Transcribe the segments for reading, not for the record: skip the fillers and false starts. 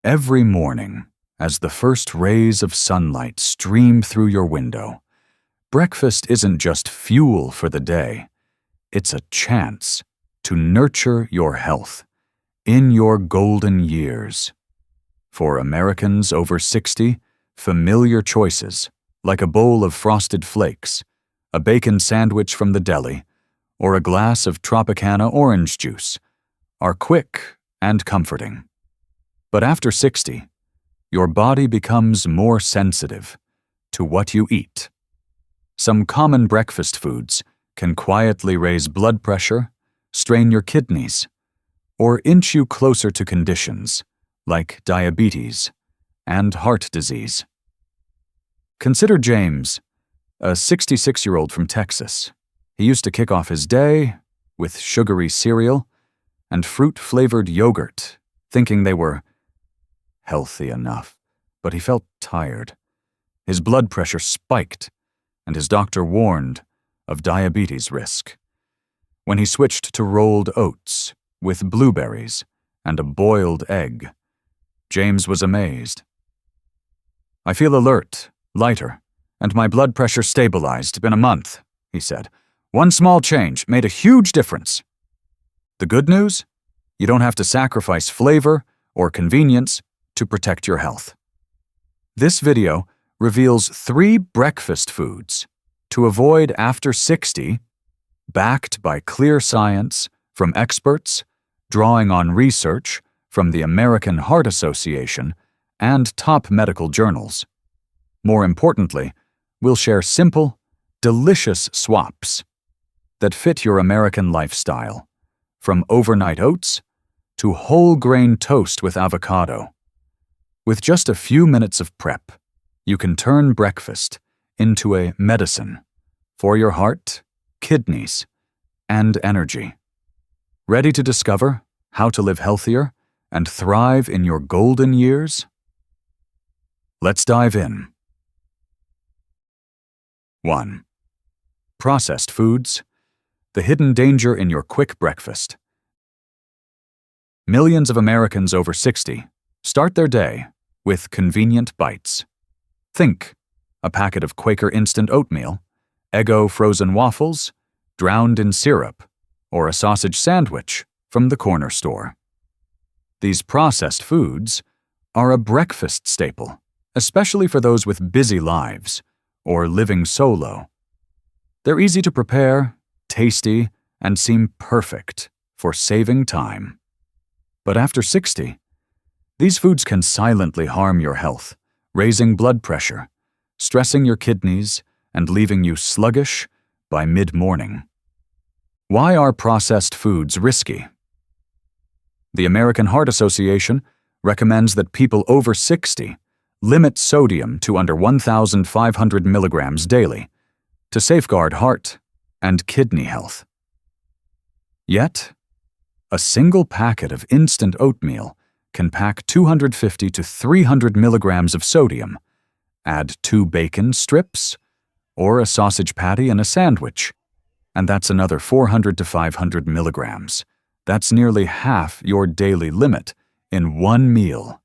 Every morning, as the first rays of sunlight stream through your window, breakfast isn't just fuel for the day, it's a chance to nurture your health in your golden years. For Americans over 60, familiar choices, like a bowl of frosted flakes, a bacon sandwich from the deli, or a glass of Tropicana orange juice, are quick and comforting. But after 60, your body becomes more sensitive to what you eat. Some common breakfast foods can quietly raise blood pressure, strain your kidneys, or inch you closer to conditions like diabetes and heart disease. Consider James, a 66-year-old from Texas. He used to kick off his day with sugary cereal and fruit-flavored yogurt, thinking they were healthy enough, but he felt tired. His blood pressure spiked, and his doctor warned of diabetes risk. When he switched to rolled oats with blueberries and a boiled egg, James was amazed. "I feel alert, lighter, and my blood pressure stabilized in a month," he said. "One small change made a huge difference." The good news? You don't have to sacrifice flavor or convenience to protect your health. This video reveals 3 breakfast foods to avoid after 60, backed by clear science from experts, drawing on research from the American Heart Association and top medical journals. More importantly, we'll share simple, delicious swaps that fit your American lifestyle, from overnight oats to whole grain toast with avocado. With just a few minutes of prep, you can turn breakfast into a medicine for your heart, kidneys, and energy. Ready to discover how to live healthier and thrive in your golden years? Let's dive in. 1. Processed foods, the hidden danger in your quick breakfast. Millions of Americans over 60 start their day with convenient bites. Think a packet of Quaker instant oatmeal, Eggo frozen waffles, drowned in syrup, or a sausage sandwich from the corner store. These processed foods are a breakfast staple, especially for those with busy lives or living solo. They're easy to prepare, tasty, and seem perfect for saving time. But after 60, these foods can silently harm your health, raising blood pressure, stressing your kidneys, and leaving you sluggish by mid-morning. Why are processed foods risky? The American Heart Association recommends that people over 60 limit sodium to under 1,500 milligrams daily to safeguard heart and kidney health. Yet, a single packet of instant oatmeal can pack 250 to 300 milligrams of sodium. Add 2 bacon strips or a sausage patty in a sandwich, and that's another 400 to 500 milligrams. That's nearly half your daily limit in one meal.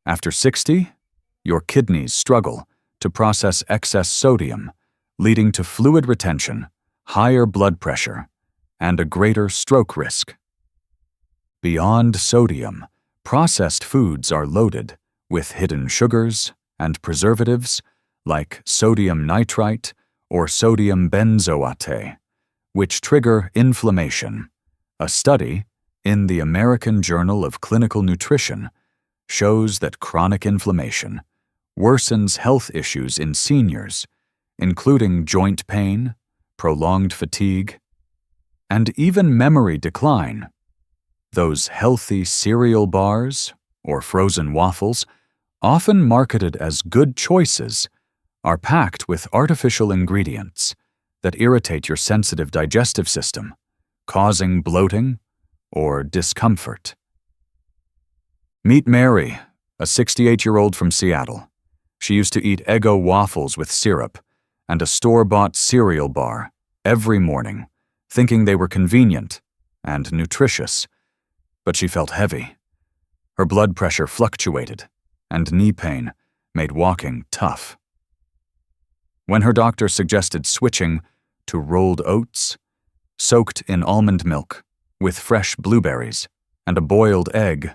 After 60, your kidneys struggle to process excess sodium, leading to fluid retention, higher blood pressure, and a greater stroke risk. Beyond sodium, processed foods are loaded with hidden sugars and preservatives like sodium nitrite or sodium benzoate, which trigger inflammation. A study in the American Journal of Clinical Nutrition shows that chronic inflammation worsens health issues in seniors, including joint pain, prolonged fatigue, and even memory decline. Those healthy cereal bars or frozen waffles, often marketed as good choices, are packed with artificial ingredients that irritate your sensitive digestive system, causing bloating or discomfort. Meet Mary, a 68-year-old from Seattle. She used to eat Eggo waffles with syrup and a store-bought cereal bar every morning, thinking they were convenient and nutritious. But she felt heavy. Her blood pressure fluctuated, and knee pain made walking tough. When her doctor suggested switching to rolled oats, soaked in almond milk, with fresh blueberries and a boiled egg,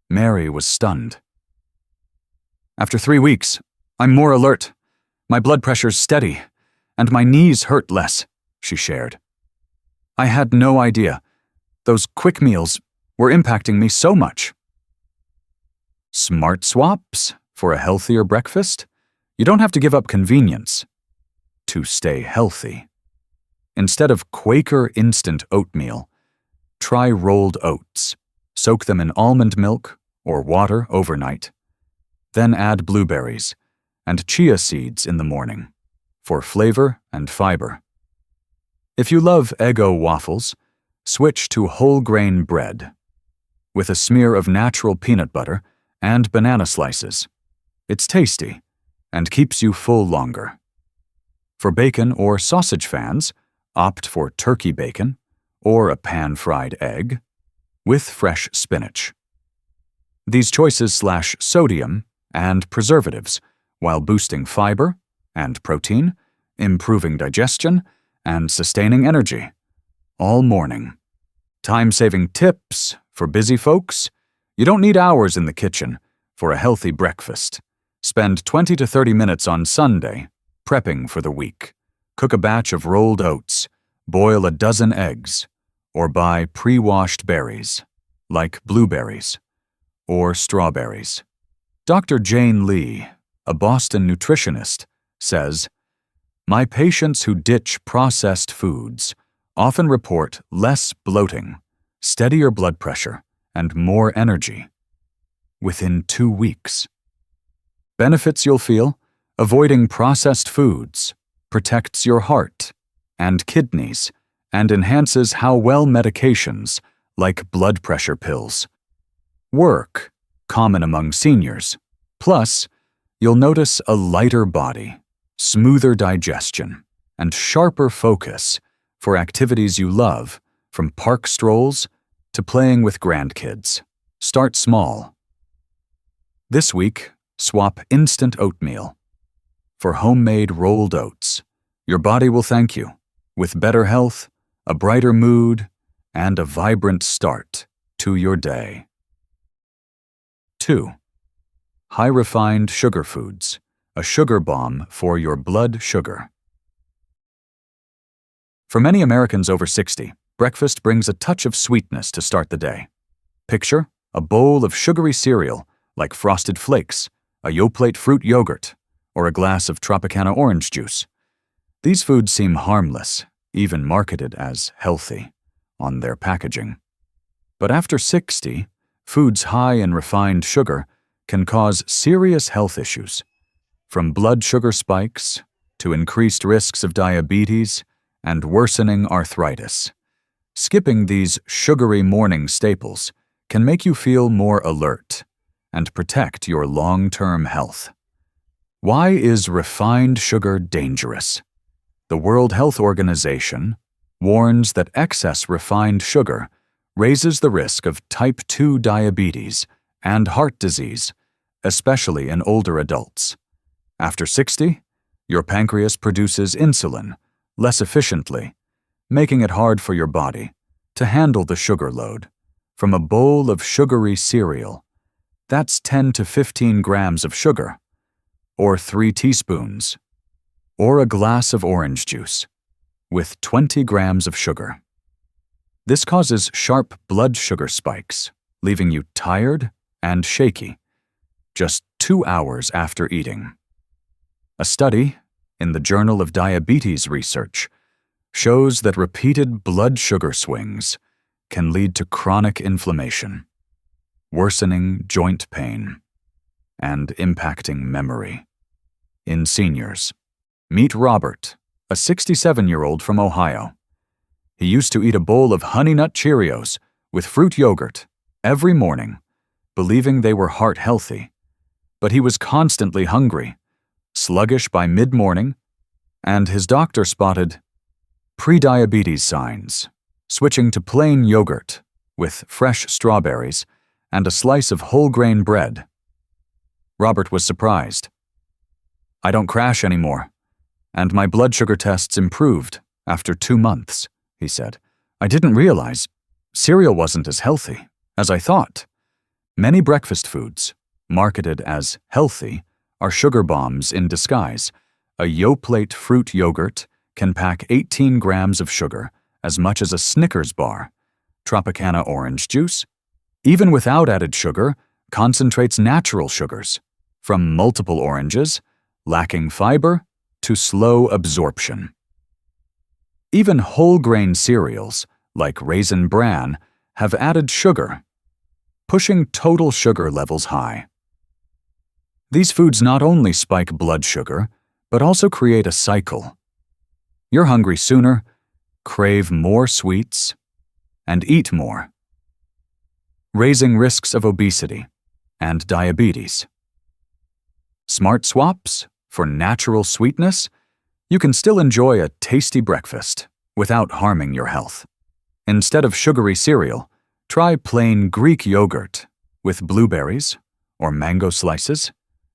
Mary was stunned. "After 3 weeks, I'm more alert. My blood pressure's steady, and my knees hurt less," she shared. "I had no idea. Those quick meals were impacting me so much." Smart swaps for a healthier breakfast? You don't have to give up convenience to stay healthy. Instead of Quaker instant oatmeal, try rolled oats. Soak them in almond milk or water overnight. Then add blueberries and chia seeds in the morning for flavor and fiber. If you love Eggo waffles, switch to whole grain bread with a smear of natural peanut butter and banana slices. It's tasty and keeps you full longer. For bacon or sausage fans, opt for turkey bacon or a pan-fried egg with fresh spinach. These choices slash sodium and preservatives while boosting fiber and protein, improving digestion, and sustaining energy all morning. Time-saving tips for busy folks? You don't need hours in the kitchen for a healthy breakfast. Spend 20 to 30 minutes on Sunday prepping for the week. Cook a batch of rolled oats, boil a dozen eggs, or buy pre-washed berries, like blueberries or strawberries. Dr. Jane Lee, a Boston nutritionist, says, "My patients who ditch processed foods often report less bloating, steadier blood pressure, and more energy within 2 weeks." Benefits you'll feel: avoiding processed foods protects your heart and kidneys and enhances how well medications, like blood pressure pills, work, common among seniors. Plus, you'll notice a lighter body, smoother digestion, and sharper focus for activities you love, from park strolls to playing with grandkids. Start small. This week, swap instant oatmeal for homemade rolled oats. Your body will thank you, with better health, a brighter mood, and a vibrant start to your day. 2. High-refined sugar foods, a sugar bomb for your blood sugar. For many Americans over 60, breakfast brings a touch of sweetness to start the day. Picture a bowl of sugary cereal like Frosted Flakes, a Yoplait fruit yogurt, or a glass of Tropicana orange juice. These foods seem harmless, even marketed as healthy on their packaging. But after 60, foods high in refined sugar can cause serious health issues, from blood sugar spikes to increased risks of diabetes and worsening arthritis. Skipping these sugary morning staples can make you feel more alert and protect your long-term health. Why is refined sugar dangerous? The World Health Organization warns that excess refined sugar raises the risk of type 2 diabetes and heart disease, especially in older adults. After 60, your pancreas produces insulin less efficiently, making it hard for your body to handle the sugar load from a bowl of sugary cereal. That's 10 to 15 grams of sugar, or 3 teaspoons, or a glass of orange juice with 20 grams of sugar. This causes sharp blood sugar spikes, leaving you tired and shaky just 2 hours after eating. A study in the Journal of Diabetes Research shows that repeated blood sugar swings can lead to chronic inflammation, worsening joint pain, and impacting memory. In seniors, meet Robert, a 67-year-old from Ohio. He used to eat a bowl of Honey Nut Cheerios with fruit yogurt every morning, believing they were heart-healthy. But he was constantly hungry, sluggish by mid-morning, and his doctor spotted prediabetes signs. Switching to plain yogurt with fresh strawberries and a slice of whole grain bread. Robert was surprised. "I don't crash anymore, and my blood sugar tests improved after 2 months," he said. "I didn't realize cereal wasn't as healthy as I thought." Many breakfast foods, marketed as healthy, are sugar bombs in disguise. A Yoplait fruit yogurt can pack 18 grams of sugar, as much as a Snickers bar. Tropicana orange juice, even without added sugar, concentrates natural sugars, from multiple oranges, lacking fiber, to slow absorption. Even whole grain cereals, like Raisin Bran, have added sugar, pushing total sugar levels high. These foods not only spike blood sugar, but also create a cycle. You're hungry sooner, crave more sweets, and eat more, raising risks of obesity and diabetes. Smart swaps for natural sweetness, you can still enjoy a tasty breakfast without harming your health. Instead of sugary cereal, try plain Greek yogurt with blueberries or mango slices,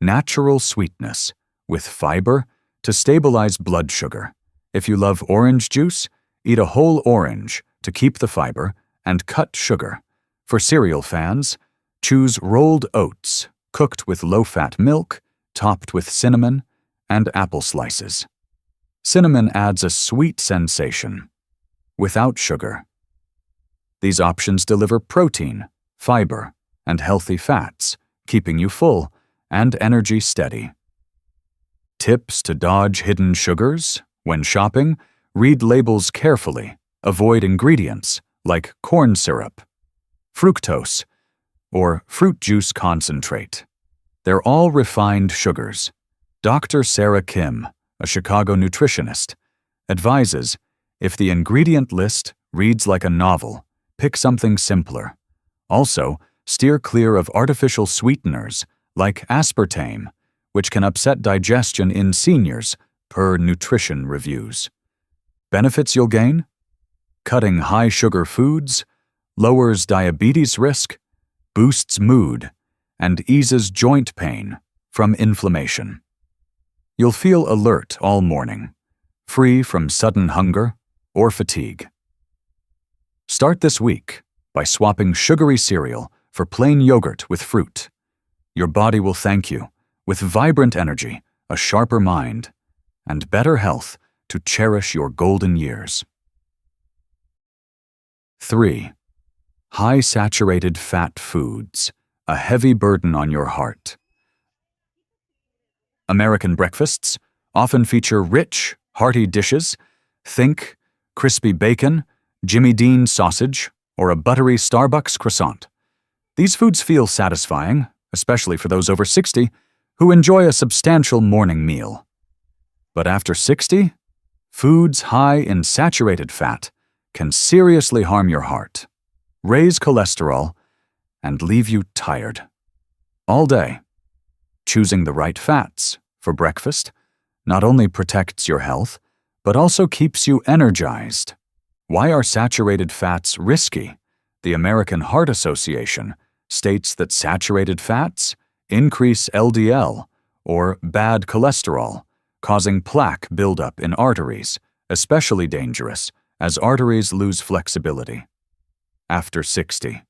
natural sweetness with fiber to stabilize blood sugar. If you love orange juice, eat a whole orange to keep the fiber and cut sugar. For cereal fans, choose rolled oats cooked with low-fat milk, topped with cinnamon and apple slices. Cinnamon adds a sweet sensation, without sugar. These options deliver protein, fiber, and healthy fats, keeping you full and energy steady. Tips to dodge hidden sugars: when shopping, read labels carefully. Avoid ingredients like corn syrup, fructose, or fruit juice concentrate. They're all refined sugars. Dr. Sarah Kim, a Chicago nutritionist, advises, if the ingredient list reads like a novel, pick something simpler. Also, steer clear of artificial sweeteners like aspartame, which can upset digestion in seniors, per nutrition reviews. Benefits you'll gain: cutting high-sugar foods, lowers diabetes risk, boosts mood, and eases joint pain from inflammation. You'll feel alert all morning, free from sudden hunger or fatigue. Start this week by swapping sugary cereal for plain yogurt with fruit. Your body will thank you, with vibrant energy, a sharper mind, and better health to cherish your golden years. 3. High-saturated fat foods, a heavy burden on your heart. American breakfasts often feature rich, hearty dishes. Think crispy bacon, Jimmy Dean sausage, or a buttery Starbucks croissant. These foods feel satisfying, especially for those over 60 who enjoy a substantial morning meal. But after 60, foods high in saturated fat can seriously harm your heart, raise cholesterol, and leave you tired all day. Choosing the right fats for breakfast not only protects your health, but also keeps you energized. Why are saturated fats risky? The American Heart Association states that saturated fats increase LDL, or bad cholesterol, causing plaque buildup in arteries, especially dangerous as arteries lose flexibility. After 60.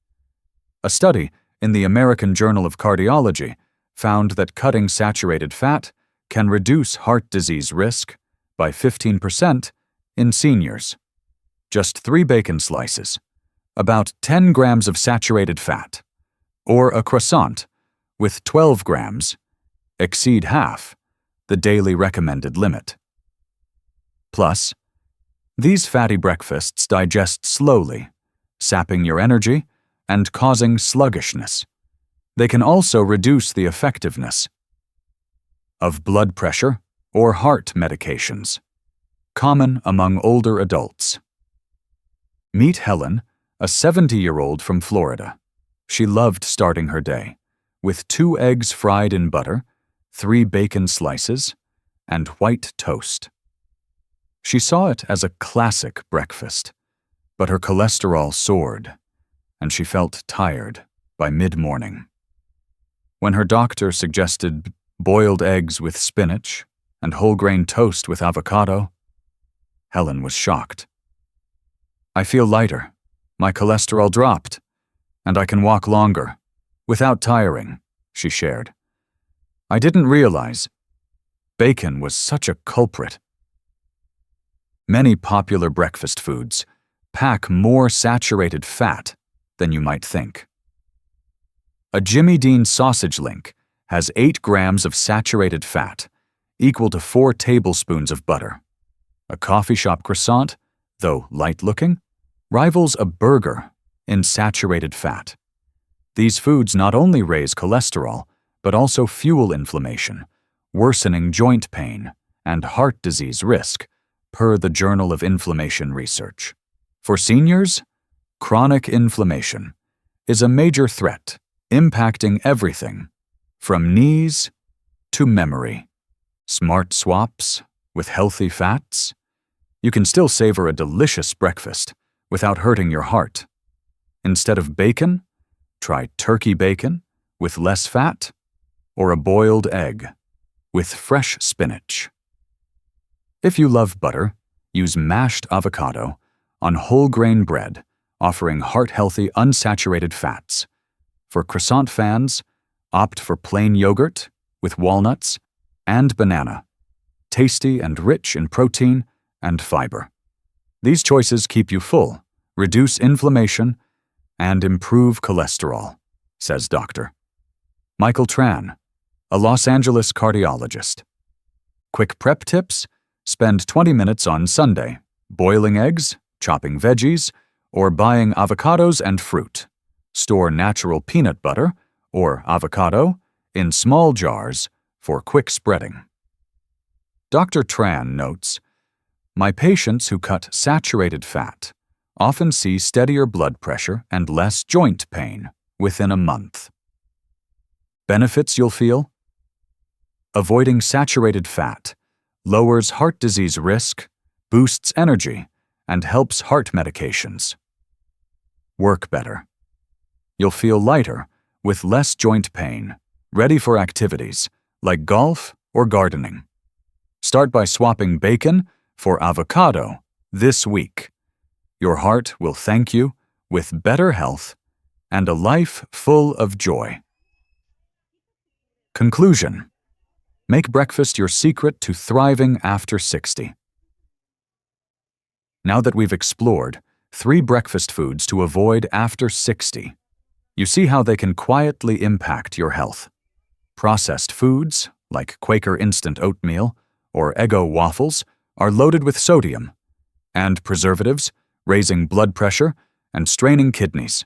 A study in the American Journal of Cardiology found that cutting saturated fat can reduce heart disease risk by 15% in seniors. Just 3 bacon slices, about 10 grams of saturated fat, or a croissant with 12 grams, exceed half the daily recommended limit. Plus, these fatty breakfasts digest slowly, sapping your energy and causing sluggishness. They can also reduce the effectiveness of blood pressure or heart medications, common among older adults. Meet Helen, a 70-year-old from Florida. She loved starting her day with 2 eggs fried in butter, 3 bacon slices, and white toast. She saw it as a classic breakfast, but her cholesterol soared, and she felt tired. by mid-morning. When her doctor suggested boiled eggs with spinach and whole-grain toast with avocado, Helen was shocked. "I feel lighter, my cholesterol dropped, and I can walk longer, without tiring," she shared. "I didn't realize bacon was such a culprit." Many popular breakfast foods pack more saturated fat than you might think. A Jimmy Dean sausage link has 8 grams of saturated fat, equal to 4 tablespoons of butter. A coffee shop croissant, though light-looking, rivals a burger in saturated fat. These foods not only raise cholesterol, but also fuel inflammation, worsening joint pain and heart disease risk, per the Journal of Inflammation Research. For seniors, chronic inflammation is a major threat, impacting everything from knees to memory. Smart swaps with healthy fats? You can still savor a delicious breakfast without hurting your heart. Instead of bacon, try turkey bacon with less fat, or a boiled egg with fresh spinach. If you love butter, use mashed avocado on whole-grain bread, offering heart-healthy unsaturated fats. For croissant fans, opt for plain yogurt with walnuts and banana, tasty and rich in protein and fiber. These choices keep you full, reduce inflammation, and improve cholesterol, says Dr. Michael Tran, a Los Angeles cardiologist. Quick prep tips: spend 20 minutes on Sunday, boiling eggs, chopping veggies, or buying avocados and fruit. Store natural peanut butter, or avocado, in small jars for quick spreading. Dr. Tran notes, "My patients who cut saturated fat often see steadier blood pressure and less joint pain within a month." Benefits you'll feel? Avoiding saturated fat lowers heart disease risk, boosts energy, and helps heart medications. Work better. You'll feel lighter with less joint pain, ready for activities like golf or gardening. Start by swapping bacon for avocado this week. Your heart will thank you with better health and a life full of joy. Conclusion: make breakfast your secret to thriving after 60. Now that we've explored 3 breakfast foods to avoid after 60, you see how they can quietly impact your health. Processed foods, like Quaker instant oatmeal or Eggo waffles, are loaded with sodium, and preservatives, raising blood pressure and straining kidneys.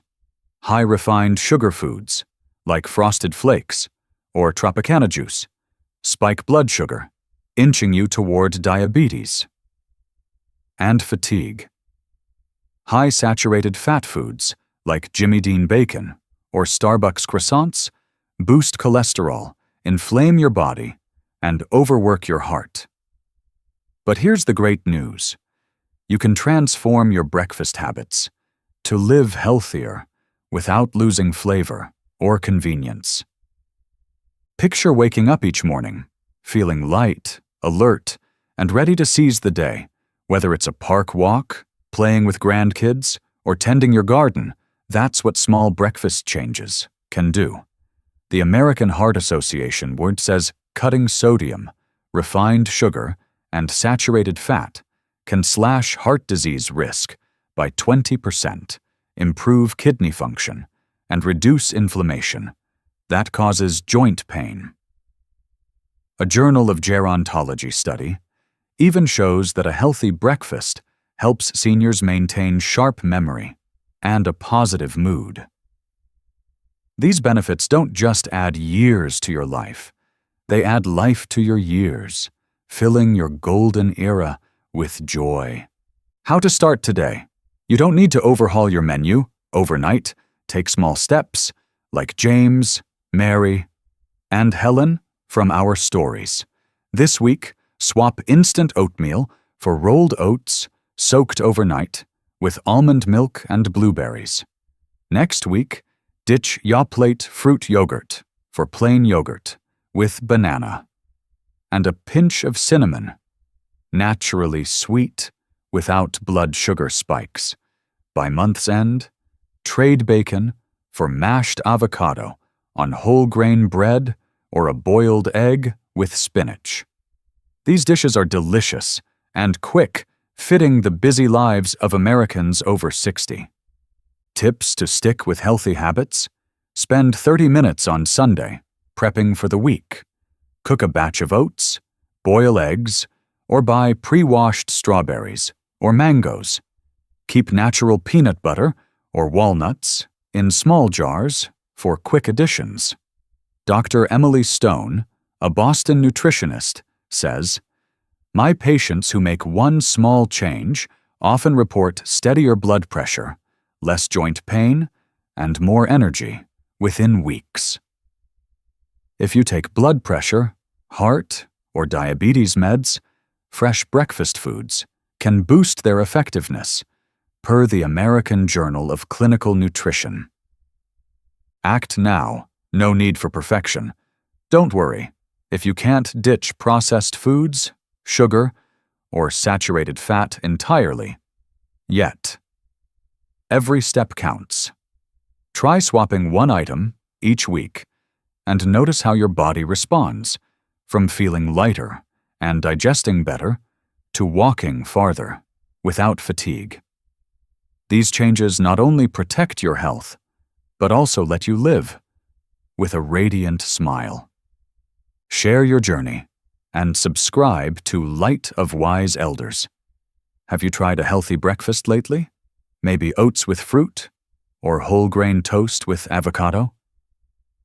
High-refined sugar foods, like Frosted Flakes or Tropicana juice, spike blood sugar, inching you toward diabetes. And fatigue. High-saturated fat foods, like Jimmy Dean bacon or Starbucks croissants, boost cholesterol, inflame your body, and overwork your heart. But here's the great news. You can transform your breakfast habits to live healthier without losing flavor or convenience. Picture waking up each morning, feeling light, alert, and ready to seize the day, whether it's a park walk, playing with grandkids, or tending your garden. That's what small breakfast changes can do. The American Heart Association word says cutting sodium, refined sugar, and saturated fat can slash heart disease risk by 20%, improve kidney function, and reduce inflammation that causes joint pain. A Journal of Gerontology study even shows that a healthy breakfast helps seniors maintain sharp memory and a positive mood. These benefits don't just add years to your life, they add life to your years, filling your golden era with joy. How to start today? You don't need to overhaul your menu overnight. Take small steps, like James, Mary, and Helen from our stories. This week, swap instant oatmeal for rolled oats soaked overnight with almond milk and blueberries. Next week, Ditch Yoplait fruit yogurt for plain yogurt with banana. And a pinch of cinnamon, naturally sweet without blood sugar spikes. By month's end, trade bacon for mashed avocado on whole grain bread or a boiled egg with spinach. These dishes are delicious and quick, fitting the busy lives of Americans over 60. Tips to stick with healthy habits? Spend 30 minutes on Sunday, prepping for the week. Cook a batch of oats, boil eggs, or buy pre-washed strawberries or mangoes. Keep natural peanut butter or walnuts in small jars for quick additions. Dr. Emily Stone, a Boston nutritionist, says, "My patients who make one small change often report steadier blood pressure, less joint pain, and more energy within weeks." If you take blood pressure, heart, or diabetes meds, fresh breakfast foods can boost their effectiveness, per the American Journal of Clinical Nutrition. Act now. No need for perfection. Don't worry. If you can't ditch processed foods, sugar, or saturated fat entirely, yet. Every step counts. Try swapping one item each week and notice how your body responds, from feeling lighter and digesting better to walking farther without fatigue. These changes not only protect your health, but also let you live with a radiant smile. Share your journey and subscribe to Light of Wise Elders. Have you tried a healthy breakfast lately? Maybe oats with fruit or whole grain toast with avocado?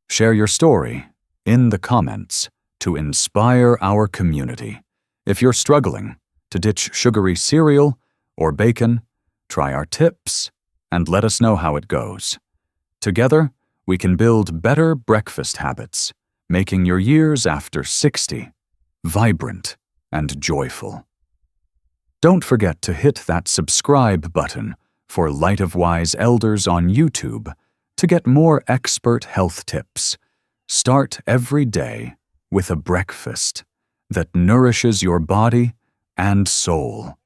Share your story in the comments to inspire our community. If you're struggling to ditch sugary cereal or bacon, try our tips and let us know how it goes. Together, we can build better breakfast habits, making your years after 60 vibrant and joyful. Don't forget to hit that subscribe button for Light of Wise Elders on YouTube to get more expert health tips. Start every day with a breakfast that nourishes your body and soul.